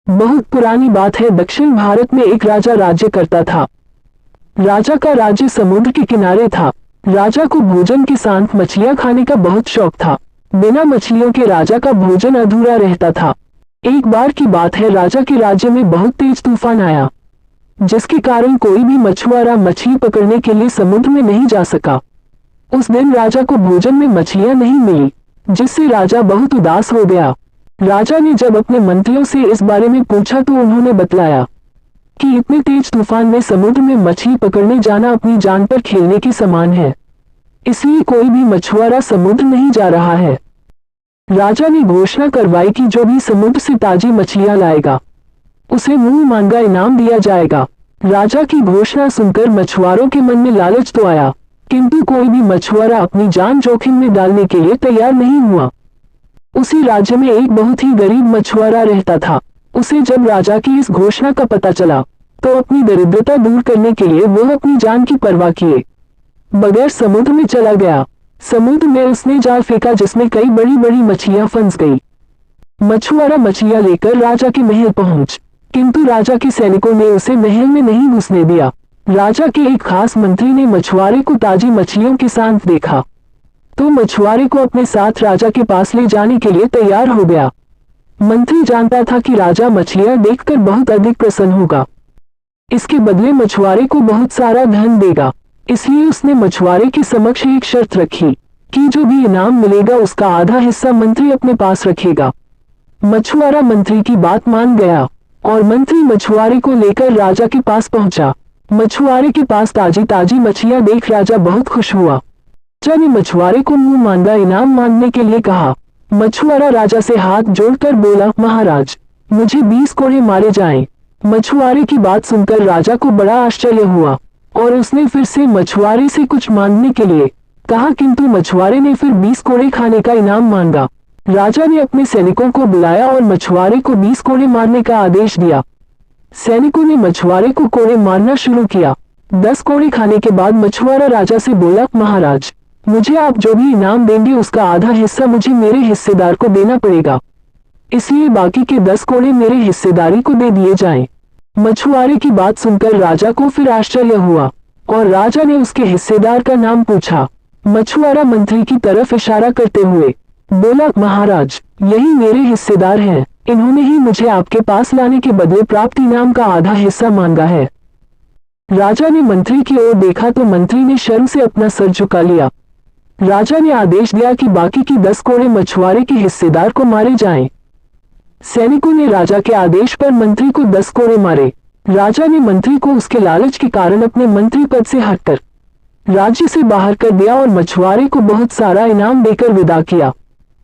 बहुत पुरानी बात है। दक्षिण भारत में एक राजा राज्य करता था। राजा का राज्य समुद्र के किनारे था। राजा को भोजन के साथ मछलियां खाने का बहुत शौक था। बिना मछलियों के राजा का भोजन अधूरा रहता था। एक बार की बात है, राजा के राज्य में बहुत तेज तूफान आया, जिसके कारण कोई भी मछुआरा मछली पकड़ने के लिए समुद्र में नहीं जा सका। उस दिन राजा को भोजन में मछलियां नहीं मिली, जिससे राजा बहुत उदास हो गया। राजा ने जब अपने मंत्रियों से इस बारे में पूछा तो उन्होंने बतलाया कि इतने तेज तूफान में समुद्र में मछली पकड़ने जाना अपनी जान पर खेलने के समान है, इसलिए कोई भी मछुआरा समुद्र नहीं जा रहा है। राजा ने घोषणा करवाई कि जो भी समुद्र से ताजी मछलियां लाएगा उसे मुंह मांगा इनाम दिया जाएगा। राजा की घोषणा सुनकर मछुआरों के मन में लालच तो आया, किंतु कोई भी मछुआरा अपनी जान जोखिम में डालने के लिए तैयार नहीं हुआ। उसी राज्य में एक बहुत ही गरीब मछुआरा रहता था। उसे जब राजा की इस घोषणा का पता चला तो अपनी दरिद्रता दूर करने के लिए वह अपनी जान की परवाह किए बगैर समुद्र में चला गया। समुद्र में उसने जाल फेंका, जिसमें कई बड़ी बड़ी मछलियां फंस गई। मछुआरा मछलियां लेकर राजा के महल पहुंच, किंतु राजा के सैनिकों ने उसे महल में नहीं घुसने दिया। राजा के एक खास मंत्री ने मछुआरे को ताजी मछलियों के साथ देखा तो मछुआरे को अपने साथ राजा के पास ले जाने के लिए तैयार हो गया। मंत्री जानता था कि राजा मछलियां देखकर बहुत अधिक प्रसन्न होगा, इसके बदले मछुआरे को बहुत सारा धन देगा। इसलिए उसने मछुआरे के समक्ष एक शर्त रखी कि जो भी इनाम मिलेगा उसका आधा हिस्सा मंत्री अपने पास रखेगा। मछुआरा मंत्री की बात मान गया और मंत्री मछुआरे को लेकर राजा के पास पहुंचा। मछुआरे के पास ताजी ताजी मछलियां देख राजा बहुत खुश हुआ। राजा ने मछुआरे को मुंह मांगा इनाम मांगने के लिए कहा। मछुआरा राजा से हाथ जोड़कर बोला, महाराज, मुझे 20 कोड़े मारे जाएं। मछुआरे की बात सुनकर राजा को बड़ा आश्चर्य हुआ और उसने फिर से मछुआरे से कुछ मांगने के लिए कहा, किंतु मछुआरे ने फिर 20 कोड़े खाने का इनाम मांगा। राजा ने अपने सैनिकों को बुलाया और मछुआरे को 20 कोड़े मारने का आदेश दिया। सैनिकों ने मछुआरे को कोड़े मारना शुरू किया। 10 कोड़े खाने के बाद मछुआरा राजा से बोला, महाराज, मुझे आप जो भी इनाम देंगे उसका आधा हिस्सा मुझे मेरे हिस्सेदार को देना पड़ेगा, इसलिए बाकी के 10 कोड़े मेरे हिस्सेदारी को दे दिए जाएं। मछुआरे की बात सुनकर राजा को फिर आश्चर्य हुआ और राजा ने उसके हिस्सेदार का नाम पूछा। मछुआरा मंत्री की तरफ इशारा करते हुए बोला, महाराज, यही मेरे हिस्सेदार हैं। इन्होंने ही मुझे आपके पास लाने के बदले प्राप्त इनाम का आधा हिस्सा मांगा है। राजा ने मंत्री की ओर देखा तो मंत्री ने शर्म से अपना सर झुका लिया। राजा ने आदेश दिया कि बाकी की 10 कोड़े मछुआरे के हिस्सेदार को मारे जाएं। सैनिकों ने राजा के आदेश पर मंत्री को 10 कोड़े मारे। राजा ने मंत्री को उसके लालच के कारण अपने मंत्री पद से हटकर राज्य से बाहर कर दिया और मछुआरे को बहुत सारा इनाम देकर विदा किया।